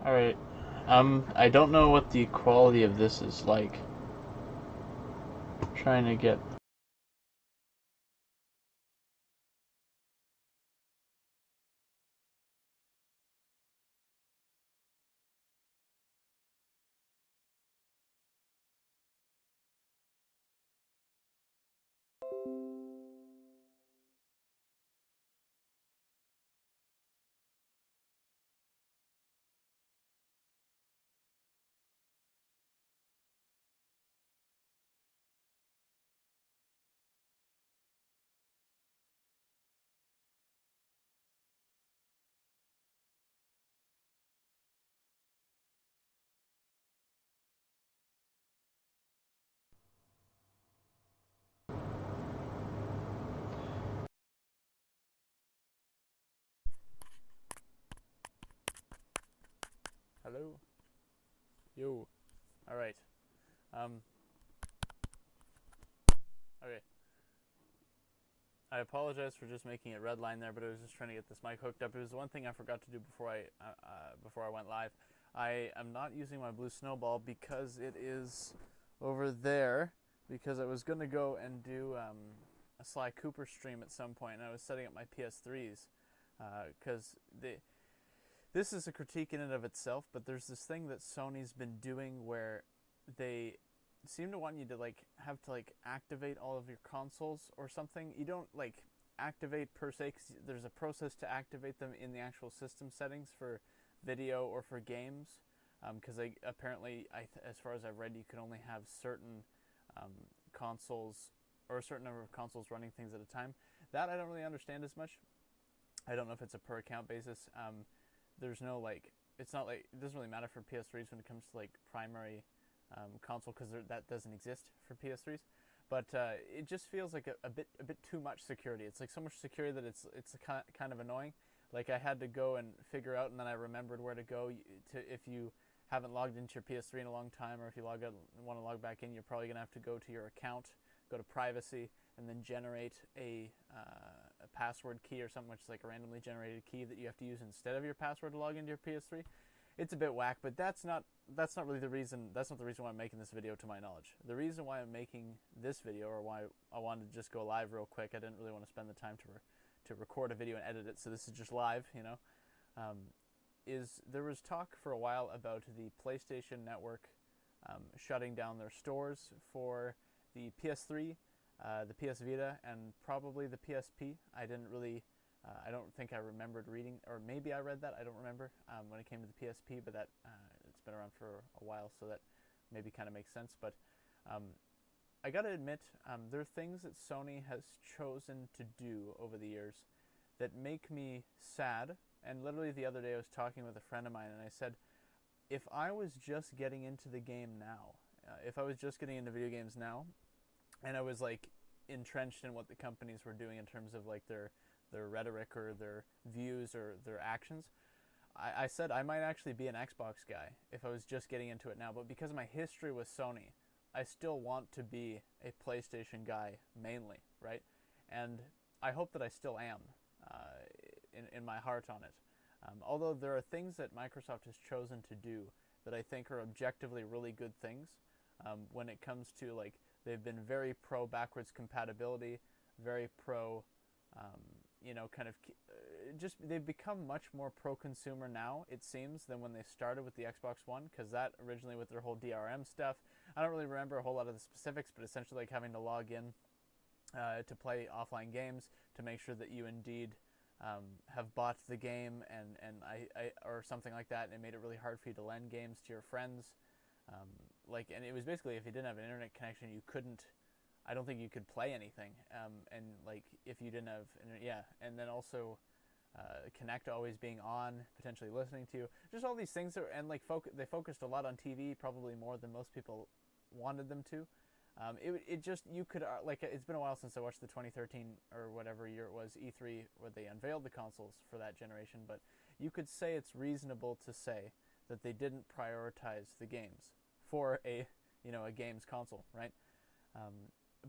Alright. I don't know what the quality of this is like. Trying to get. Hello? Yo. Alright. Um, okay. I apologize for just making it red line there, but I was just trying to get this mic hooked up. It was one thing I forgot to do before I went live. I am not using my blue snowball because it is over there. Because I was gonna go and do a Sly Cooper stream at some point, and I was setting up my PS3s because this is a critique in and of itself. But there's this thing that Sony's been doing where they seem to want you to have to activate all of your consoles or something. You don't activate per se, because there's a process to activate them in the actual system settings for video or for games. Because apparently, as far as I've read, you can only have certain consoles or a certain number of consoles running things at a time. That I don't really understand as much. I don't know if it's a per account basis. There's no it's not like, it doesn't really matter for PS3s when it comes to primary console, because that doesn't exist for PS3s. But it just feels like a bit too much security. It's like so much security that it's kind of annoying. Like I had to go and figure out, and then I remembered where to go to if you haven't logged into your PS3 in a long time, or if you log out and want to log back in, you're probably gonna have to go to your account, go to privacy, and then generate a password key or something, which is like a randomly generated key that you have to use instead of your password to log into your PS3. It's a bit whack, but that's not really the reason. That's not the reason why I'm making this video, to my knowledge. The reason why I'm making this video, or why I wanted to just go live real quick, I didn't really want to spend the time to record a video and edit it, so this is just live, um, is there was talk for a while about the PlayStation Network shutting down their stores for the PS3, the PS Vita, and probably the PSP. I don't think I remembered reading, or maybe I read that. I don't remember when it came to the PSP, but that it's been around for a while, so that maybe kind of makes sense. But um, I gotta admit, there are things that Sony has chosen to do over the years that make me sad. And literally the other day, I was talking with a friend of mine, and I said, if I was just getting into the game now, if I was just getting into video games now, and I was entrenched in what the companies were doing in terms of their rhetoric or their views or their actions, I said I might actually be an Xbox guy if I was just getting into it now. But because of my history with Sony, I still want to be a PlayStation guy mainly, right? And I hope that I still am in my heart on it. Although there are things that Microsoft has chosen to do that I think are objectively really good things. When it comes to they've been very pro backwards compatibility, very pro, kind of just they've become much more pro consumer now, it seems, than when they started with the Xbox One, because that originally with their whole DRM stuff, I don't really remember a whole lot of the specifics, but essentially having to log in to play offline games to make sure that you indeed have bought the game, and or something like that, and it made it really hard for you to lend games to your friends. And it was basically, if you didn't have an internet connection, you couldn't. I don't think you could play anything. And if you didn't have, yeah, and then also Connect always being on, potentially listening to you, just all these things. And they focused a lot on TV, probably more than most people wanted them to. It just, you could it's been a while since I watched the 2013 or whatever year it was E3 where they unveiled the consoles for that generation, but you could say it's reasonable to say that they didn't prioritize the games for a games console, right? Um,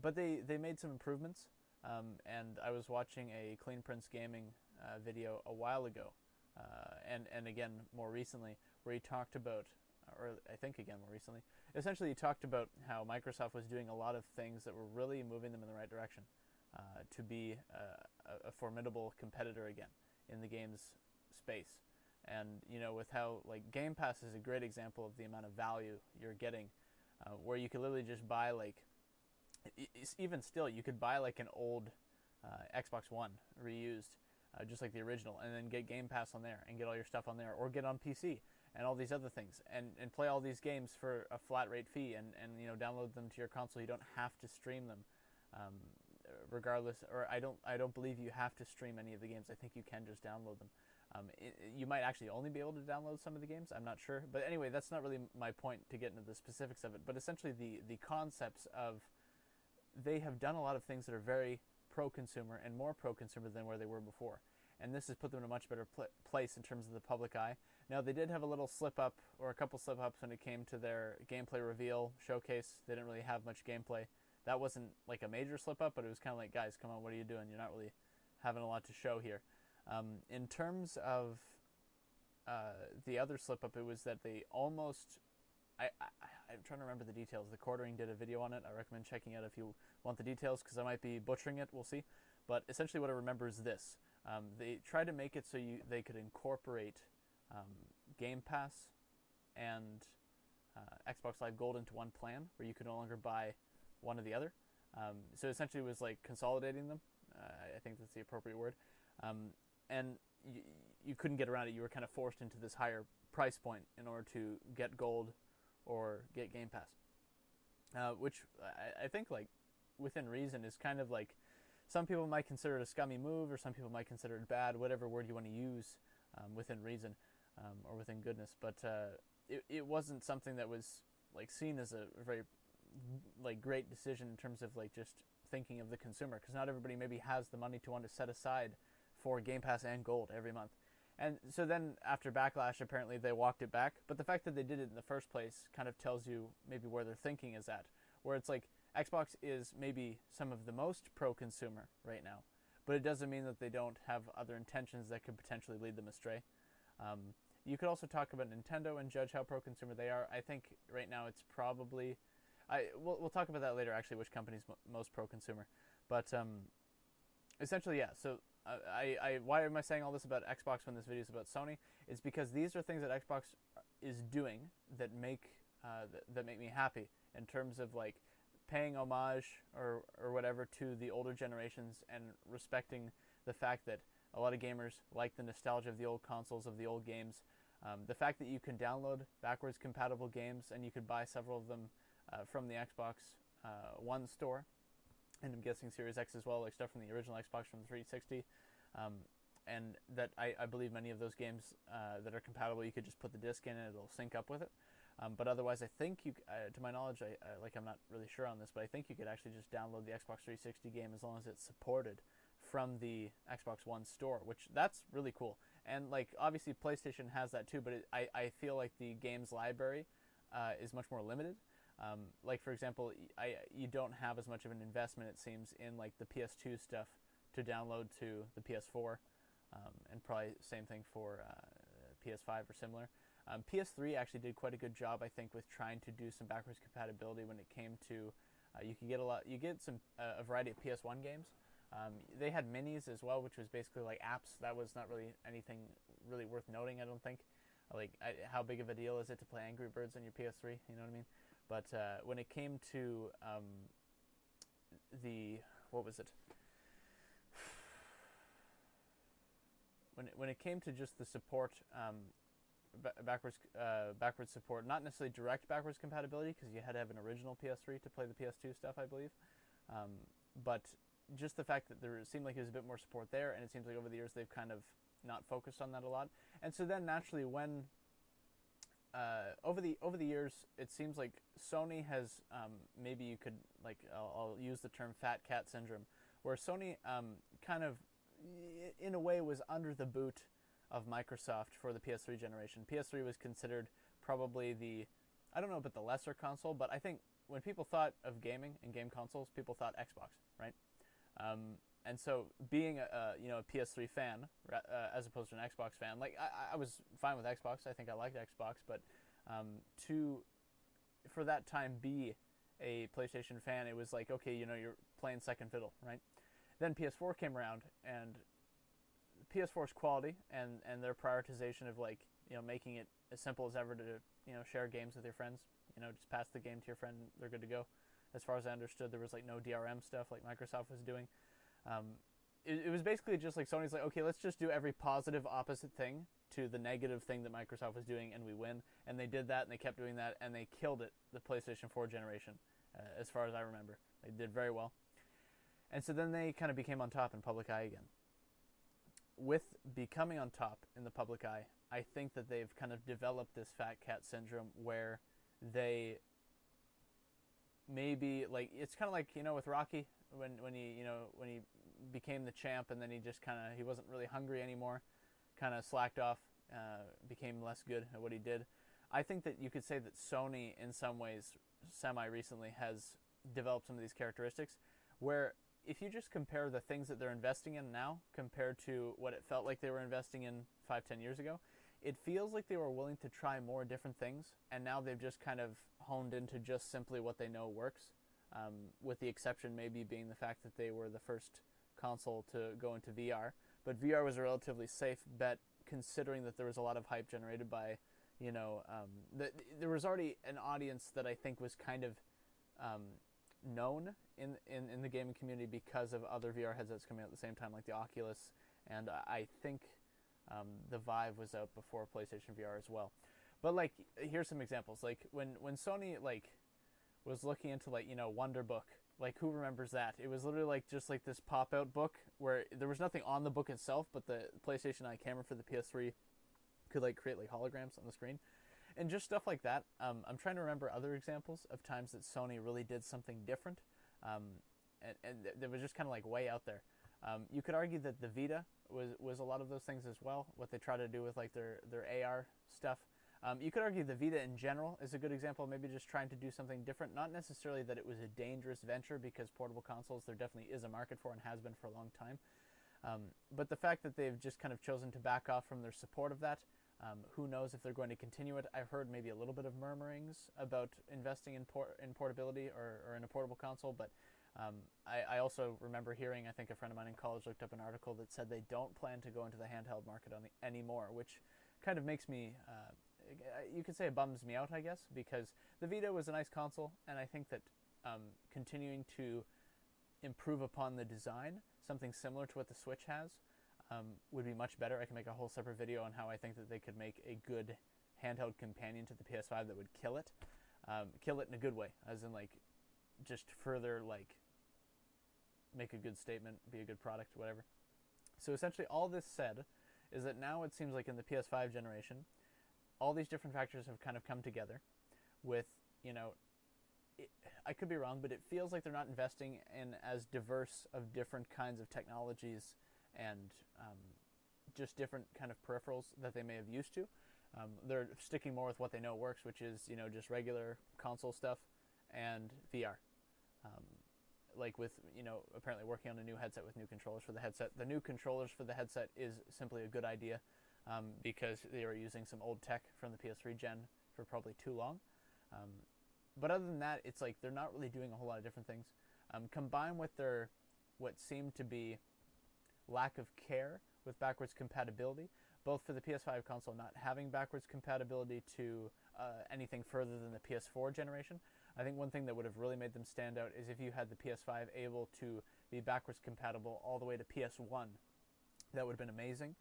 but they made some improvements, and I was watching a Clean Prince Gaming video a while ago, and again more recently, where he talked about, or I think again more recently, essentially he talked about how Microsoft was doing a lot of things that were really moving them in the right direction to be a formidable competitor again in the games space. And with how like Game Pass is a great example of the amount of value you're getting, where you could literally just buy like, even still, you could buy like an old Xbox One reused, just like the original, and then get Game Pass on there and get all your stuff on there, or get on PC and all these other things, and play all these games for a flat rate fee, and download them to your console. You don't have to stream them, regardless, or I don't believe you have to stream any of the games. I think you can just download them. You might actually only be able to download some of the games. I'm not sure, but anyway, that's not really my point to get into the specifics of it. But essentially, the concepts of, they have done a lot of things that are very pro-consumer and more pro-consumer than where they were before. And this has put them in a much better place in terms of the public eye. Now, they did have a little slip-up, or a couple slip-ups, when it came to their gameplay reveal showcase. They didn't really have much gameplay. That wasn't like a major slip-up, but it was kind of like, guys, come on, what are you doing? You're not really having a lot to show here. In terms of the other slip-up, it was that they almost... I'm trying to remember the details. The Quartering did a video on it. I recommend checking out if you want the details, because I might be butchering it. We'll see. But essentially what I remember is this. They tried to make it so they could incorporate Game Pass and Xbox Live Gold into one plan, where you could no longer buy one or the other. So essentially it was like consolidating them. I think that's the appropriate word. And you couldn't get around it. You were kind of forced into this higher price point in order to get Gold or get Game Pass, which I think, like, within reason, is kind of like, some people might consider it a scummy move, or some people might consider it bad, whatever word you want to use, within reason, or within goodness. But it wasn't something that was like seen as a very like great decision in terms of like just thinking of the consumer, because not everybody maybe has the money to want to set aside for Game Pass and Gold every month. And so then after Backlash, apparently they walked it back. But the fact that they did it in the first place kind of tells you maybe where their thinking is at. Where it's like, Xbox is maybe some of the most pro-consumer right now. But it doesn't mean that they don't have other intentions that could potentially lead them astray. You could also talk about Nintendo and judge how pro-consumer they are. I think right now it's probably... We'll talk about that later, actually, which company's most pro-consumer. But essentially, yeah, so... why am I saying all this about Xbox when this video is about Sony? It's because these are things that Xbox is doing that make me happy, in terms of like paying homage or whatever to the older generations, and respecting the fact that a lot of gamers like the nostalgia of the old consoles, of the old games. The fact that you can download backwards compatible games, and you could buy several of them from the Xbox One store. And I'm guessing Series X as well, like stuff from the original Xbox, from the 360. And that I believe many of those games that are compatible, you could just put the disc in and it'll sync up with it. But otherwise, I think you, to my knowledge, I'm not really sure on this, but I think you could actually just download the Xbox 360 game as long as it's supported from the Xbox One store, which that's really cool. And like obviously PlayStation has that too, but I feel like the games library is much more limited. Like for example, you don't have as much of an investment, it seems, in like the PS2 stuff to download to the PS4, and probably same thing for PS5 or similar. PS3 actually did quite a good job, I think, with trying to do some backwards compatibility when it came to you get a variety of PS1 games. They had minis as well, which was basically like apps. That was not really anything really worth noting, I don't think. Like, how big of a deal is it to play Angry Birds on your PS3? You know what I mean? But when it came to what was it? When it came to just the support, backwards support, not necessarily direct backwards compatibility, because you had to have an original PS3 to play the PS2 stuff, I believe. But just the fact that there seemed like there was a bit more support there, and it seems like over the years they've kind of not focused on that a lot. And so then naturally, when over the years, it seems like Sony has maybe you could like I'll use the term fat cat syndrome, where Sony kind of in a way was under the boot of Microsoft for the PS3 generation. PS3 was considered probably I don't know about the lesser console, but I think when people thought of gaming and game consoles, people thought Xbox, right? And so being a PS3 fan as opposed to an Xbox fan, like I was fine with Xbox. I think I liked Xbox, but to for that time be a PlayStation fan, it was like, okay, you're playing second fiddle, right? Then PS4 came around, and PS4's quality and their prioritization of like making it as simple as ever to share games with your friends. Just pass the game to your friend, they're good to go. As far as I understood, there was like no DRM stuff like Microsoft was doing. It was basically just like Sony's like, okay, let's just do every positive opposite thing to the negative thing that Microsoft was doing, and we win. And they did that, and they kept doing that, and they killed it the PlayStation 4 generation, as far as I remember. They did very well. And so then they kind of became on top in public eye again. With becoming on top in the public eye, I think that they've kind of developed this fat cat syndrome where they maybe like it's kind of like with Rocky when he became the champ, and then he wasn't really hungry anymore, kind of slacked off, became less good at what he did. I think that you could say that Sony in some ways semi recently has developed some of these characteristics where if you just compare the things that they're investing in now compared to what it felt like they were investing in 5-10 years ago, it feels like they were willing to try more different things, and now they've just kind of honed into just simply what they know works, with the exception maybe being the fact that they were the first console to go into VR. But VR was a relatively safe bet considering that there was a lot of hype generated by, there was already an audience that I think was kind of known in the gaming community because of other VR headsets coming out at the same time, like the Oculus, and I think the Vive was out before PlayStation VR as well. But like, here's some examples. Like when Sony like was looking into like Wonder Book, like who remembers that? It was literally like just like this pop out book where there was nothing on the book itself, but the PlayStation Eye camera for the PS3 could like create like holograms on the screen. And just stuff like that. I'm trying to remember other examples of times that Sony really did something different, and that was just kind of like way out there. You could argue that the Vita was a lot of those things as well, what they try to do with like their AR stuff. You could argue the Vita in general is a good example of maybe just trying to do something different. Not necessarily that it was a dangerous venture, because portable consoles there definitely is a market for and has been for a long time. But the fact that they've just kind of chosen to back off from their support of that, who knows if they're going to continue it. I've heard maybe a little bit of murmurings about investing in portability or in a portable console, but I also remember hearing, I think a friend of mine in college looked up an article that said they don't plan to go into the handheld market anymore, which kind of makes me, you could say it bums me out, I guess, because the Vita was a nice console, and I think that continuing to improve upon the design, something similar to what the Switch has, would be much better. I can make a whole separate video on how I think that they could make a good handheld companion to the PS5 that would kill it in a good way, as in like just further like make a good statement, be a good product, whatever. So essentially all this said is that now it seems like in the PS5 generation, all these different factors have kind of come together with, I could be wrong, but it feels like they're not investing in as diverse of different kinds of technologies and just different kind of peripherals that they may have used to. They're sticking more with what they know works, which is, just regular console stuff and VR. Like with, apparently working on a new headset with new controllers for the headset. The new controllers for the headset is simply a good idea, because they were using some old tech from the PS3 gen for probably too long. But other than that, it's like they're not really doing a whole lot of different things. Combined with their what seemed to be lack of care with backwards compatibility, both for the PS5 console not having backwards compatibility to anything further than the PS4 generation. I think one thing that would have really made them stand out is if you had the PS5 able to be backwards compatible all the way to PS1. That would have been amazing.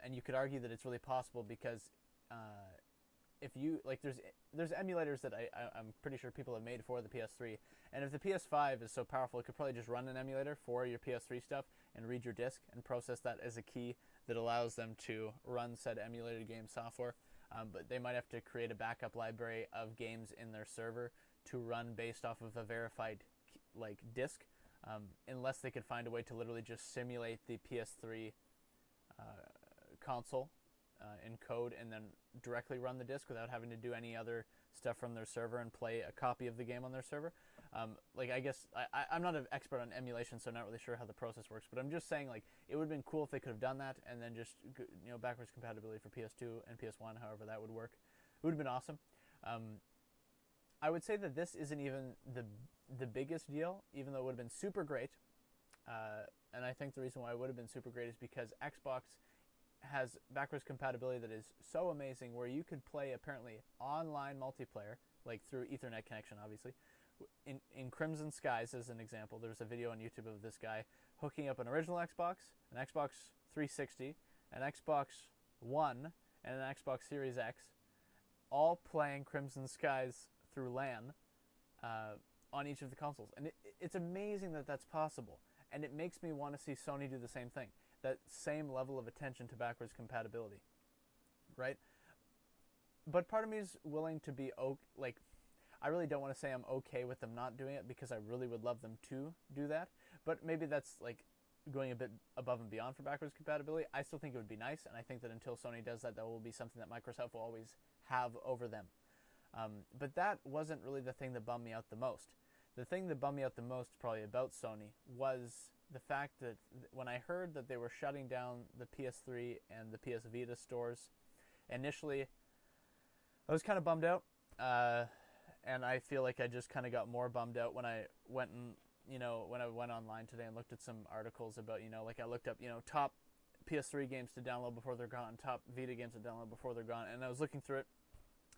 And you could argue that it's really possible because if you like, there's emulators that I'm pretty sure people have made for the PS3, and if the PS5 is so powerful, it could probably just run an emulator for your PS3 stuff and read your disc and process that as a key that allows them to run said emulated game software. But they might have to create a backup library of games in their server to run based off of a verified like disc, unless they could find a way to literally just simulate the PS3 console in code and then directly run the disc without having to do any other stuff from their server and play a copy of the game on their server. Like I guess I'm not an expert on emulation, so I'm not really sure how the process works. But I'm just saying like it would have been cool if they could have done that, and then just backwards compatibility for PS2 and PS1, however that would work. It would have been awesome. I would say that this isn't even the biggest deal, even though it would have been super great. And I think the reason why it would have been super great is because Xbox has backwards compatibility that is so amazing, where you could play apparently online multiplayer, like through Ethernet connection, obviously. In Crimson Skies, as an example, there's a video on YouTube of this guy hooking up an original Xbox, an Xbox 360, an Xbox One, and an Xbox Series X, all playing Crimson Skies through LAN on each of the consoles. And it's amazing that that's possible. And it makes me want to see Sony do the same thing, that same level of attention to backwards compatibility, right? But part of me is willing to be like, I really don't want to say I'm okay with them not doing it, because I really would love them to do that. But maybe that's like going a bit above and beyond for backwards compatibility. I still think it would be nice, and I think that until Sony does that, that will be something that Microsoft will always have over them. But that wasn't really the thing that bummed me out the most. The thing that bummed me out the most probably about Sony was the fact that when I heard that they were shutting down the PS3 and the PS Vita stores, initially I was kind of bummed out. And I feel like I just kind of got more bummed out when I went and, when I went online today and looked at some articles about, like I looked up, top PS3 games to download before they're gone, top Vita games to download before they're gone. And I was looking through it,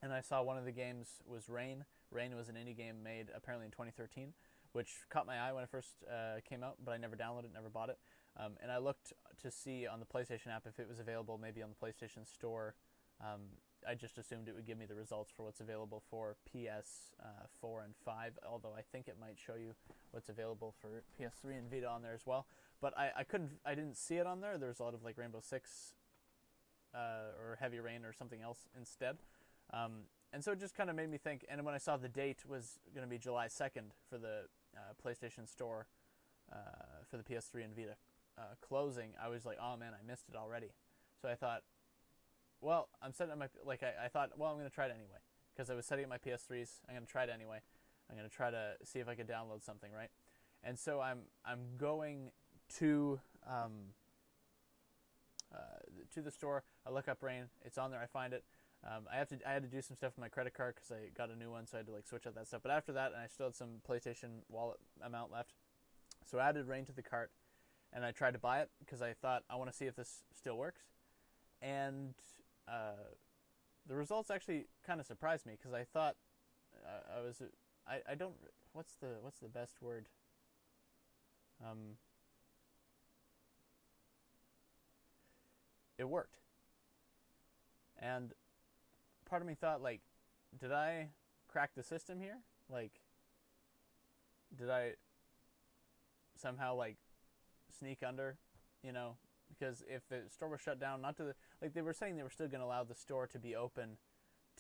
and I saw one of the games was Rain. Rain was an indie game made apparently in 2013, which caught my eye when it first came out, but I never downloaded it, never bought it. And I looked to see on the PlayStation app if it was available maybe on the PlayStation Store. I just assumed it would give me the results for what's available for PS4 and 5, although I think it might show you what's available for PS3 and Vita on there as well. But I didn't see it on there. There's a lot of like Rainbow Six or Heavy Rain or something else instead. And so it just kind of made me think, and when I saw the date was going to be July 2nd for the PlayStation Store for the PS3 and Vita closing, I was like, oh man, I missed it already. So I thought, well, I'm setting up my, I thought, well, I'm going to try it anyway. Because I was setting up my PS3s, I'm going to try it anyway. I'm going to try to see if I could download something, right? And so I'm going to the store. I look up Rain. It's on there. I find it. I had to do some stuff with my credit card because I got a new one, so I had to like switch out that stuff. But after that, and I still had some PlayStation Wallet amount left, so I added Rain to the cart, and I tried to buy it because I thought I want to see if this still works. And the results actually kind of surprised me, because I thought I don't, what's the best word? It worked. And part of me thought, like, did I crack the system here? Like, did I somehow like sneak under, because if the store was shut down, not to the, like they were saying they were still going to allow the store to be open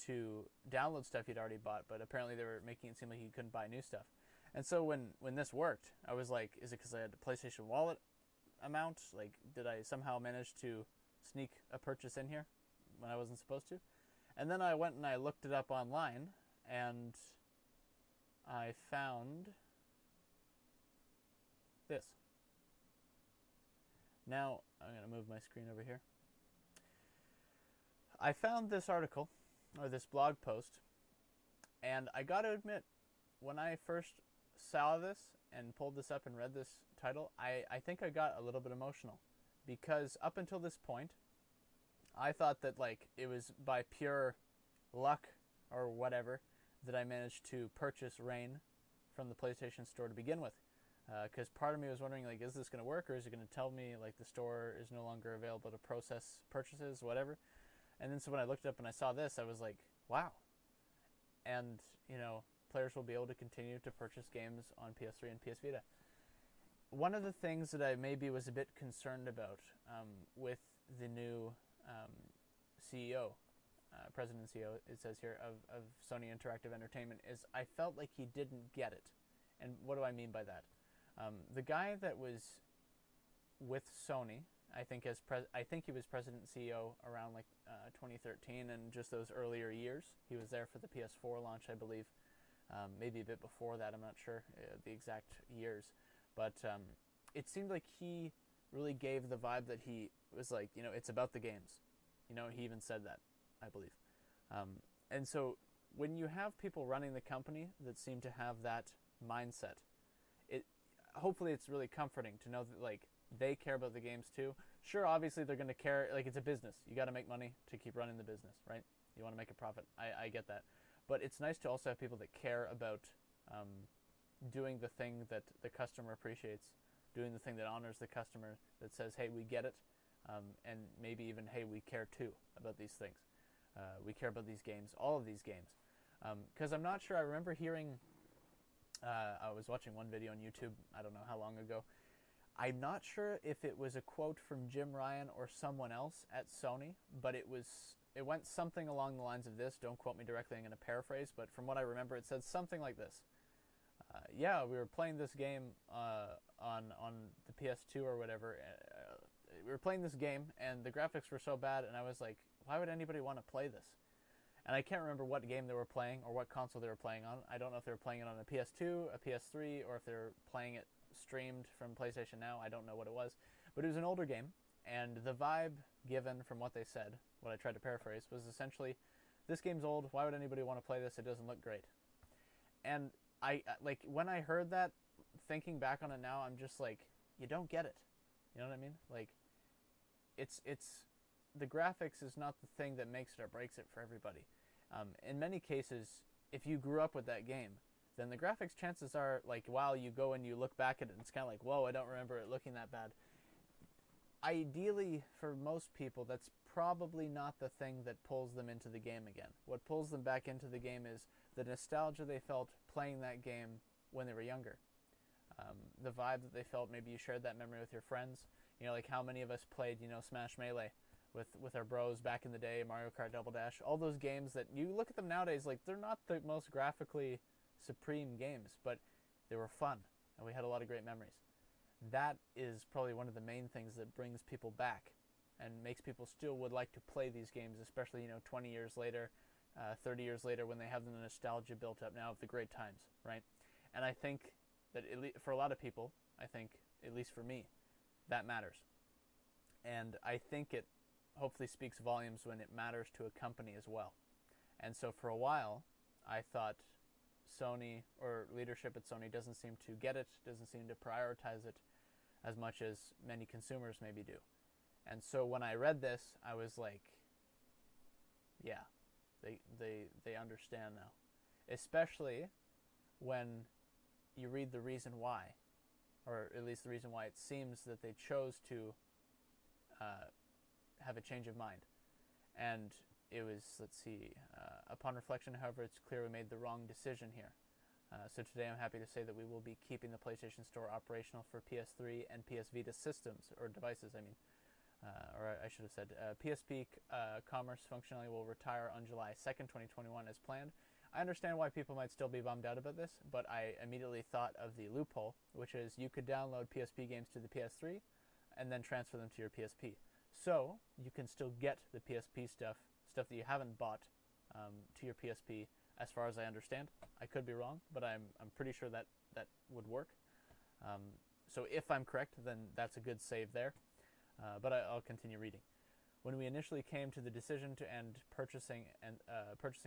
to download stuff you'd already bought, but apparently they were making it seem like you couldn't buy new stuff. And so when this worked, I was like, is it because I had the PlayStation Wallet amount? Like, did I somehow manage to sneak a purchase in here when I wasn't supposed to? And then I went and I looked it up online, and I found this. Now, I'm going to move my screen over here. I found this article, or this blog post, and I got to admit, when I first saw this and pulled this up and read this title, I think I got a little bit emotional, because up until this point, I thought that like it was by pure luck or whatever that I managed to purchase Rain from the PlayStation Store to begin with. Because part of me was wondering, like, is this going to work, or is it going to tell me, like, the store is no longer available to process purchases, whatever. And then so when I looked up and I saw this, I was like, wow. And, players will be able to continue to purchase games on PS3 and PS Vita. One of the things that I maybe was a bit concerned about with the new CEO, President and CEO, it says here, of Sony Interactive Entertainment, is I felt like he didn't get it. And what do I mean by that? The guy that was with Sony, I think he was president and CEO around like 2013 and just those earlier years. He was there for the PS4 launch, I believe. maybe a bit before that. I'm not sure the exact years, but it seemed like he really gave the vibe that he was like, it's about the games. He even said that, I believe. And so when you have people running the company that seem to have that mindset, it hopefully it's really comforting to know that like they care about the games too. Sure, obviously they're going to care. Like, it's a business. You got to make money to keep running the business, right? You want to make a profit. I get that. But it's nice to also have people that care about doing the thing that the customer appreciates, doing the thing that honors the customer, that says, hey, we get it, and maybe even, hey, we care too about these things. We care about these games, all of these games. Because I'm not sure, I remember hearing, I was watching one video on YouTube, I don't know how long ago. I'm not sure if it was a quote from Jim Ryan or someone else at Sony, but it went something along the lines of this. Don't quote me directly, I'm going to paraphrase, but from what I remember, it said something like this. Yeah, we were playing this game on the PS2 or whatever. We were playing this game, and the graphics were so bad, and I was like, why would anybody want to play this? And I can't remember what game they were playing or what console they were playing on. I don't know if they were playing it on a PS2, a PS3, or if they were playing it streamed from PlayStation Now. I don't know what it was. But it was an older game, and the vibe given from what they said, what I tried to paraphrase, was essentially, this game's old, why would anybody want to play this? It doesn't look great. And I like, when I heard that, thinking back on it now, I'm just like, you don't get it. You know what I mean? Like, it's the graphics is not the thing that makes it or breaks it for everybody. In many cases, if you grew up with that game, then the graphics, chances are, like, while you go and you look back at it, it's kind of like, whoa, I don't remember it looking that bad. Ideally, for most people, that's probably not the thing that pulls them into the game again. What pulls them back into the game is the nostalgia they felt playing that game when they were younger. The vibe that they felt, maybe you shared that memory with your friends. Like how many of us played, Smash Melee with our bros back in the day, Mario Kart Double Dash, all those games that you look at them nowadays, like, they're not the most graphically supreme games, but they were fun, and we had a lot of great memories. That is probably one of the main things that brings people back and makes people still would like to play these games, especially 20 years later, 30 years later, when they have the nostalgia built up now of the great times, right? And I think that for a lot of people, I think, at least for me, that matters. And I think it hopefully speaks volumes when it matters to a company as well. And so for a while, I thought Sony, or leadership at Sony, doesn't seem to get it, doesn't seem to prioritize it as much as many consumers maybe do. And so when I read this, I was like, yeah, they understand now. Especially when you read the reason why, or at least the reason why it seems that they chose to have a change of mind. And it was, let's see, upon reflection, however, it's clear we made the wrong decision here. So today I'm happy to say that we will be keeping the PlayStation Store operational for PS3 and PS Vita systems, or devices, I mean. Or I should have said, PSP commerce functionality will retire on July 2nd, 2021 as planned. I understand why people might still be bummed out about this, but I immediately thought of the loophole, which is you could download PSP games to the PS3 and then transfer them to your PSP. So you can still get the PSP stuff that you haven't bought, to your PSP, as far as I understand. I could be wrong, but I'm pretty sure that would work. So if I'm correct, then that's a good save there. But I'll continue reading. When we initially came to the decision to end purchasing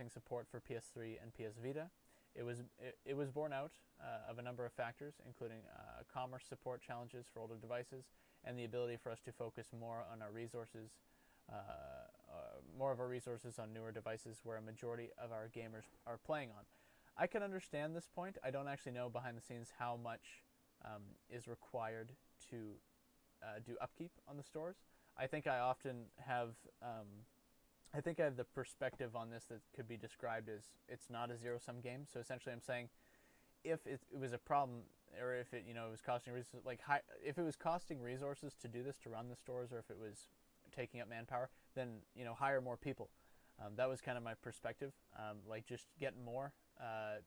support for PS3 and PS Vita, it was borne out of a number of factors, including commerce support challenges for older devices and the ability for us to focus more on our resources, more of our resources on newer devices where a majority of our gamers are playing on. I can understand this point. I don't actually know behind the scenes how much is required to do upkeep on the stores. I think I often have, I think I have the perspective on this that could be described as it's not a zero-sum game. So essentially, I'm saying if it was a problem, or if it was costing resources, if it was costing resources to do this, to run the stores, or if it was taking up manpower, then hire more people. That was kind of my perspective. Just get more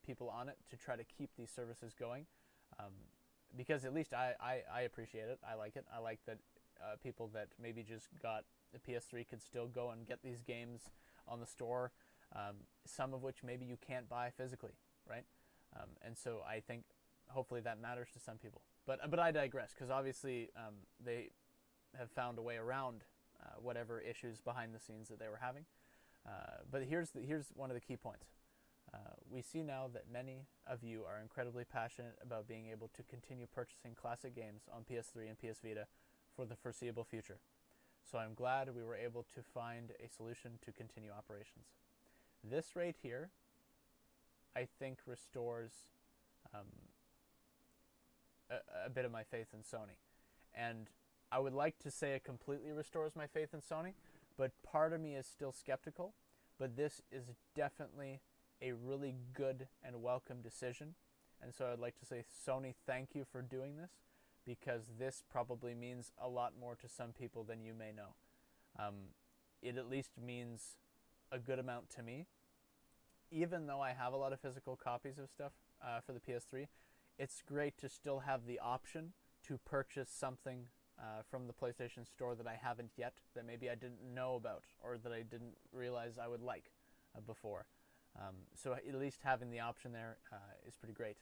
people on it to try to keep these services going. Because at least I appreciate it. I like it. I like that people that maybe just got the PS3 could still go and get these games on the store, some of which maybe you can't buy physically, right? And so I think hopefully that matters to some people. But I digress, because obviously they have found a way around whatever issues behind the scenes that they were having. But here's one of the key points. We see now that many of you are incredibly passionate about being able to continue purchasing classic games on PS3 and PS Vita for the foreseeable future. So I'm glad we were able to find a solution to continue operations. This right here, I think, restores a bit of my faith in Sony. And I would like to say it completely restores my faith in Sony, but part of me is still skeptical. But this is definitely a really good and welcome decision. And so I'd like to say, Sony, thank you for doing this, because this probably means a lot more to some people than you may know. It at least means a good amount to me. Even though I have a lot of physical copies of stuff for the PS3, it's great to still have the option to purchase something from the PlayStation Store that I haven't yet, that maybe I didn't know about or that I didn't realize I would like before. So at least having the option there is pretty great.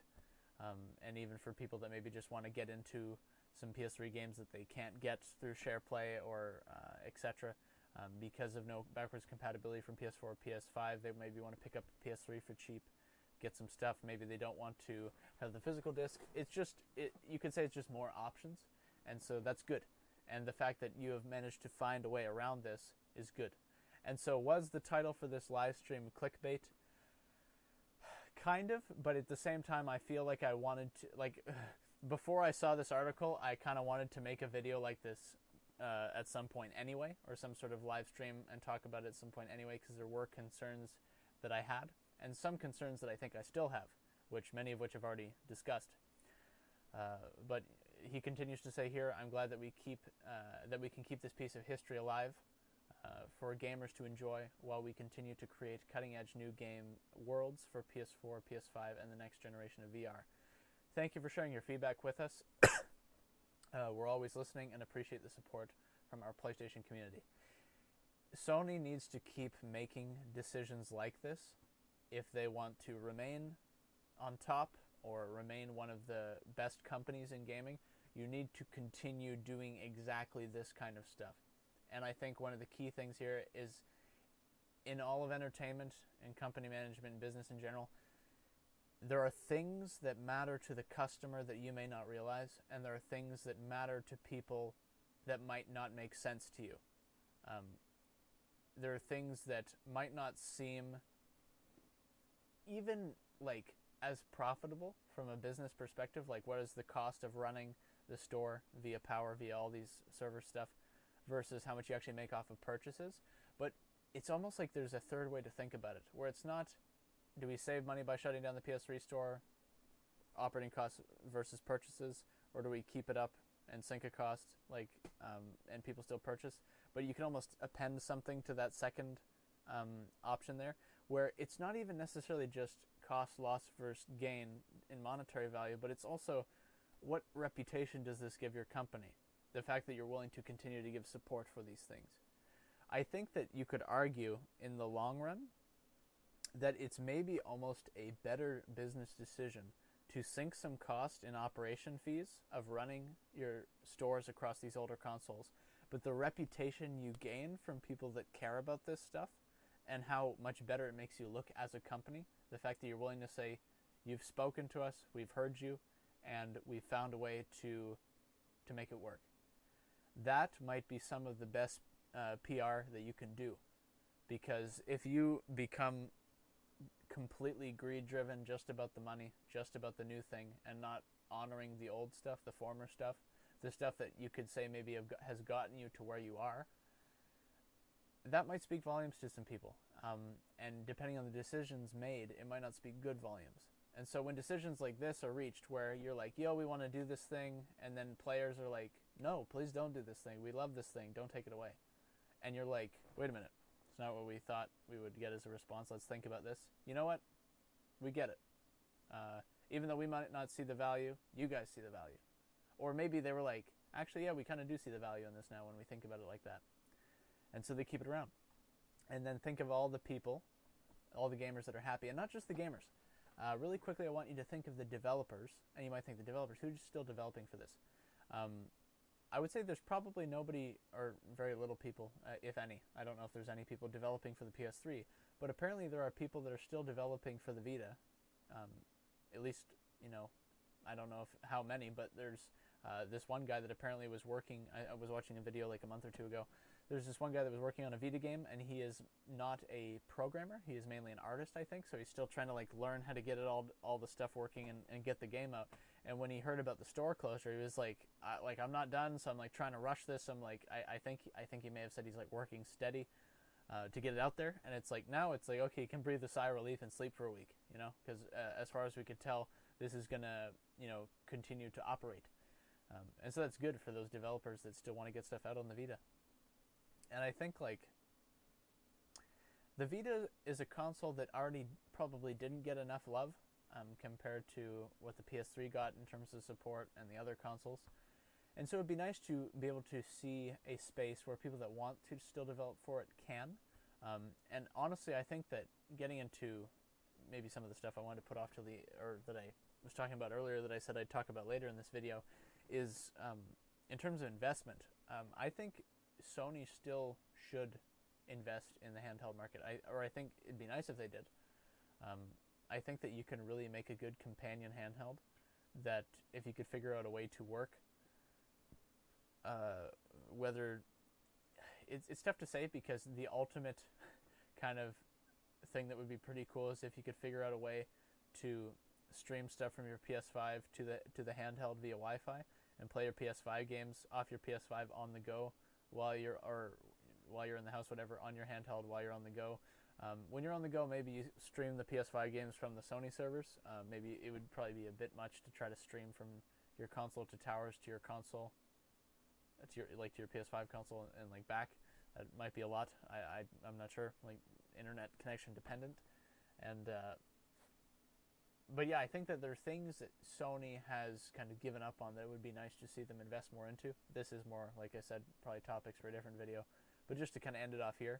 And even for people that maybe just want to get into some PS3 games that they can't get through SharePlay or etc. Because of no backwards compatibility from PS4 or PS5, they maybe want to pick up a PS3 for cheap, get some stuff. Maybe they don't want to have the physical disc. It's just, you could say it's just more options, and so that's good. And the fact that you have managed to find a way around this is good. And so was the title for this live stream clickbait? Kind of, but at the same time, I feel like I wanted to, like, before I saw this article, I kind of wanted to make a video like this at some point anyway, or some sort of live stream and talk about it at some point anyway, because there were concerns that I had, and some concerns that I think I still have, which many of which I've already discussed. But he continues to say here, I'm glad that we can keep this piece of history alive for gamers to enjoy while we continue to create cutting-edge new game worlds for PS4, PS5, and the next generation of VR. Thank you for sharing your feedback with us. We're always listening and appreciate the support from our PlayStation community. Sony needs to keep making decisions like this if they want to remain on top or remain one of the best companies in gaming. You need to continue doing exactly this kind of stuff. And I think one of the key things here is, in all of entertainment and company management and business in general, there are things that matter to the customer that you may not realize, and there are things that matter to people that might not make sense to you. There are things that might not seem even like as profitable from a business perspective, like what is the cost of running the store via power, via all these server stuff, versus how much you actually make off of purchases. But it's almost like there's a third way to think about it, where it's not, do we save money by shutting down the PS3 store, operating costs versus purchases, or do we keep it up and sink a cost, like, and people still purchase? But you can almost append something to that second option there, where it's not even necessarily just cost, loss versus gain in monetary value, but it's also, what reputation does this give your company? The fact that you're willing to continue to give support for these things. I think that you could argue in the long run that it's maybe almost a better business decision to sink some cost in operation fees of running your stores across these older consoles, but the reputation you gain from people that care about this stuff and how much better it makes you look as a company, the fact that you're willing to say, you've spoken to us, we've heard you, and we've found a way to make it work. That might be some of the best PR that you can do. Because if you become completely greed-driven, just about the money, just about the new thing, and not honoring the old stuff, the former stuff, the stuff that you could say maybe has gotten you to where you are, that might speak volumes to some people. And depending on the decisions made, it might not speak good volumes. And so when decisions like this are reached, where you're like, yo, we want to do this thing, and then players are like, no, please don't do this thing. We love this thing. Don't take it away. And you're like, wait a minute. It's not what we thought we would get as a response. Let's think about this. You know what? We get it. Even though we might not see the value, you guys see the value. Or maybe they were like, actually, yeah, we kind of do see the value in this now when we think about it like that. And so they keep it around. And then think of all the people, all the gamers that are happy. And not just the gamers. Really quickly, I want you to think of the developers, and you might think the developers, who's still developing for this? I would say there's probably nobody or very little people, if any. I don't know if there's any people developing for the PS3, but apparently there are people that are still developing for the Vita. At least, I don't know how many, but there's this one guy that apparently was working. I was watching a video like a month or two ago. There's this one guy that was working on a Vita game, and he is not a programmer. He is mainly an artist, I think. So he's still trying to learn how to get it all the stuff working and get the game out. And when he heard about the store closure, he was like, I'm not done, so I'm trying to rush this. I'm I think he may have said he's working steady to get it out there. And it's now it's okay, you can breathe a sigh of relief and sleep for a week, because as far as we could tell, this is gonna continue to operate. And so that's good for those developers that still want to get stuff out on the Vita. And I think the Vita is a console that already probably didn't get enough love compared to what the PS3 got in terms of support and the other consoles. And so it'd be nice to be able to see a space where people that want to still develop for it can. And honestly, I think that getting into maybe some of the stuff I wanted to put off till that I was talking about earlier that I said I'd talk about later in this video is in terms of investment. I think Sony still should invest in the handheld market. I think it'd be nice if they did. I think that you can really make a good companion handheld that if you could figure out a way to work, whether it's tough to say because the ultimate kind of thing that would be pretty cool is if you could figure out a way to stream stuff from your PS5 to the handheld via Wi-Fi and play your PS5 games off your PS5 on the go while you're in the house, whatever, on your handheld while you're on the go. When you're on the go, maybe you stream the PS5 games from the Sony servers. Maybe it would probably be a bit much to try to stream from your console to towers to your console, to your PS5 console and back. That might be a lot. I'm not sure. Internet connection dependent, and but yeah, I think that there are things that Sony has kind of given up on that it would be nice to see them invest more into. This is more, like I said, probably topics for a different video. But just to kind of end it off here,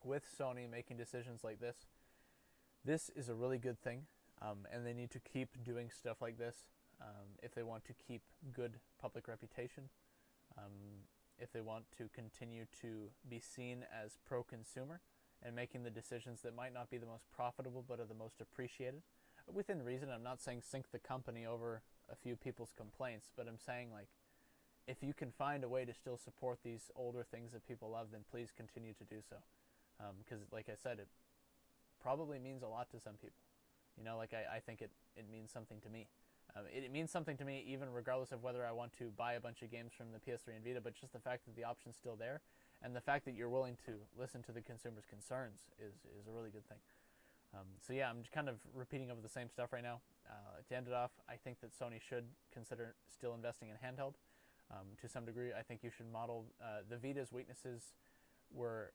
with Sony making decisions like this is a really good thing, and they need to keep doing stuff like this if they want to keep good public reputation, if they want to continue to be seen as pro-consumer and making the decisions that might not be the most profitable but are the most appreciated. Within reason, I'm not saying sink the company over a few people's complaints, but I'm saying if you can find a way to still support these older things that people love, then please continue to do so. Because like I said, it probably means a lot to some people. I think it means something to me. It means something to me even regardless of whether I want to buy a bunch of games from the PS3 and Vita, but just the fact that the option's still there and the fact that you're willing to listen to the consumer's concerns is a really good thing. So yeah, I'm just kind of repeating over the same stuff right now. To end it off, I think that Sony should consider still investing in handheld to some degree. I think you should model the Vita's weaknesses were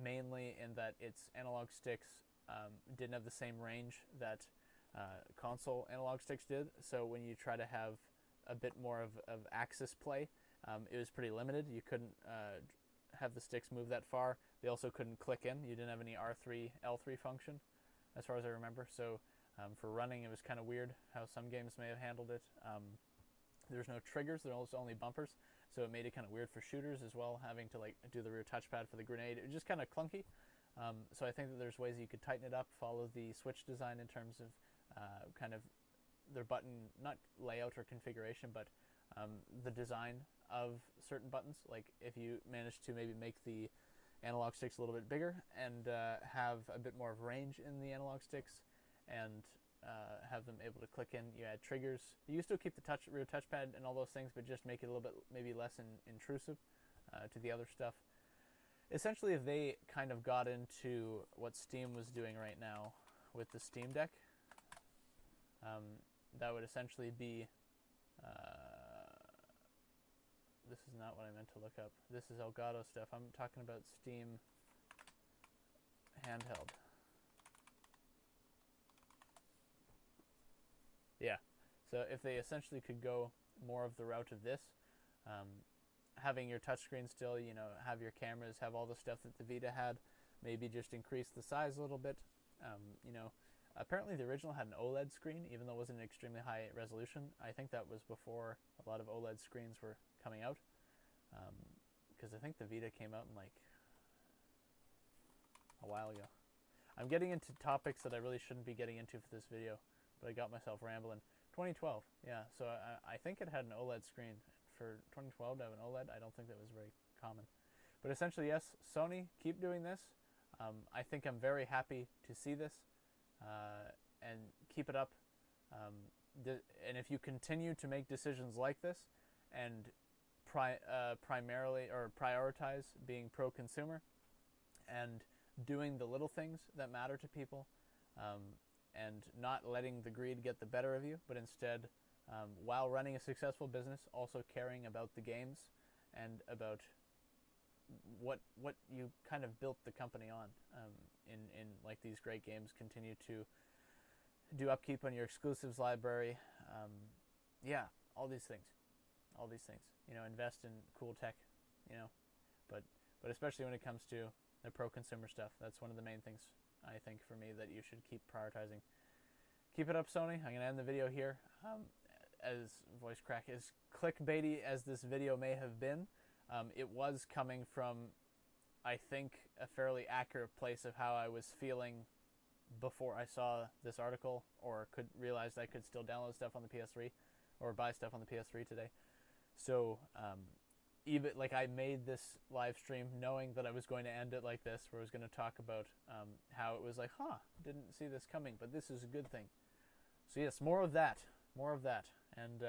mainly in that its analog sticks didn't have the same range that console analog sticks did. So when you try to have a bit more of axis play, it was pretty limited. You couldn't have the sticks move that far. They also couldn't click in. You didn't have any R3, L3 function, as far as I remember. So for running, it was kind of weird how some games may have handled it. There's no triggers. There was only bumpers. So it made it kind of weird for shooters as well, having to do the rear touchpad for the grenade. It was just kind of clunky. So I think that there's ways you could tighten it up, follow the Switch design in terms of kind of their button, not layout or configuration, but the design of certain buttons. Like if you manage to maybe make the analog sticks a little bit bigger and have a bit more of range in the analog sticks and have them able to click in. You add triggers. You still keep the rear touchpad and all those things, but just make it a little bit maybe less intrusive to the other stuff. Essentially, if they kind of got into what Steam was doing right now with the Steam Deck, that would essentially be... this is not what I meant to look up. This is Elgato stuff. I'm talking about Steam handheld. Yeah. So if they essentially could go more of the route of this, having your touchscreen still, have your cameras, have all the stuff that the Vita had, maybe just increase the size a little bit. Apparently, the original had an OLED screen, even though it wasn't an extremely high resolution. I think that was before a lot of OLED screens were coming out, because I think the Vita came out in like a while ago. I'm getting into topics that I really shouldn't be getting into for this video, but I got myself rambling. 2012, yeah. So I think it had an OLED screen. For 2012 to have an OLED, I don't think that was very common. But essentially, yes, Sony, keep doing this. I think I'm very happy to see this, and keep it up. And if you continue to make decisions like this, and primarily or prioritize being pro-consumer, and doing the little things that matter to people, and not letting the greed get the better of you, but instead, while running a successful business, also caring about the games and about what you kind of built the company on, in like these great games. Continue to do upkeep on your exclusives library. Yeah, all these things. You know, invest in cool tech. You know, but especially when it comes to the pro-consumer stuff, that's one of the main things I think for me that you should keep prioritizing. Keep it up, Sony. I'm gonna end the video here. As voice crack, as clickbaity as this video may have been, it was coming from, I think, a fairly accurate place of how I was feeling before I saw this article, or could realize I could still download stuff on the PS3 or buy stuff on the PS3 today. So even like I made this live stream knowing that I was going to end it like this, where I was going to talk about how it was like, didn't see this coming, but this is a good thing. So yes, more of that, and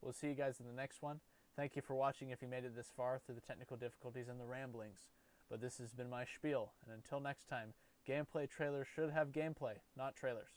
we'll see you guys in the next one. Thank you for watching if you made it this far through the technical difficulties and the ramblings. But this has been my spiel, and until next time, gameplay trailers should have gameplay, not trailers.